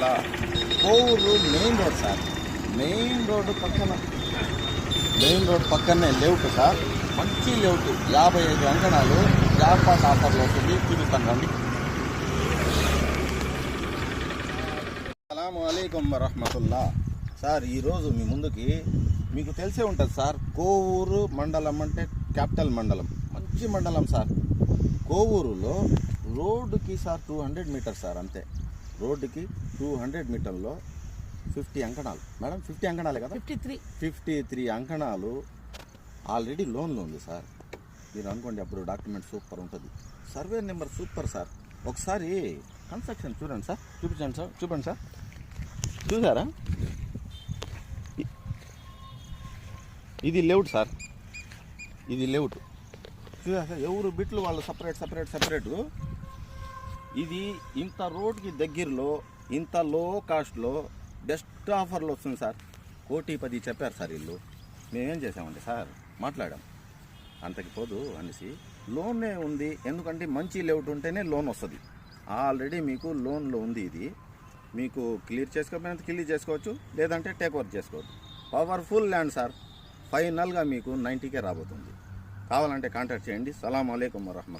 వరహమతుల్లా. Kovur main road sir. Main road పక్కనే layout sir. మంచి layout, 55 అంకణాలు. జాక్పాట్ ఆఫర్లో వస్తుంది, చూపిస్తాను రండి. అస్సలాము అలైకుం వరహమతుల్లా. సార్ ఈరోజు మీ ముందుకి మీకు తెలిసే ఉంటుంది సార్, కోవూరు మండలం అంటే క్యాపిటల్ మండలం, మంచి మండలం సార్. కోవూరులో రోడ్డుకి సార్ 200 మీటర్స్ సార్, అంతే. రోడ్డుకి 200 మీటర్లో 50 అంకణాలు. మేడం 50 అంకణాలే కదా? 53 అంకణాలు. ఆల్రెడీ లోన్లో ఉంది సార్. మీరు అనుకోండి, అప్పుడు డాక్యుమెంట్ సూపర్ ఉంటుంది. Survey number super sir. ఒకసారి కన్స్ట్రక్షన్ చూడండి సార్, చూపండి సార్. చూసారా? ఇది లేఅవుట్ సార్, ఇది లేఅవుట్. చూసారా సార్? ఎవరు బిట్లు వాళ్ళు సపరేట్. ఇది ఇంత రోడ్కి దగ్గరలో, ఇంత లో కాస్ట్లో బెస్ట్ ఆఫర్లో వస్తుంది సార్. 1,10,00,000 చెప్పారు సార్ వీళ్ళు. మేమేం చేసామండి సార్, మాట్లాడాం. అంతకి పోదు అనేసి లోనే ఉంది. ఎందుకంటే మంచి లేఅవుట్ ఉంటేనే లోన్ వస్తుంది. ఆల్రెడీ మీకు లోన్లో ఉంది. ఇది మీకు క్లియర్ చేసుకోకపోయినంత క్లియర్ చేసుకోవచ్చు, లేదంటే టేక్ ఓవర్ చేసుకోవచ్చు. Powerful land sir. ఫైనల్గా మీకు 90K రాబోతుంది. కావాలంటే కాంటాక్ట్ చేయండి. సలాం అలైకుం వరహమతుల్లాహ్.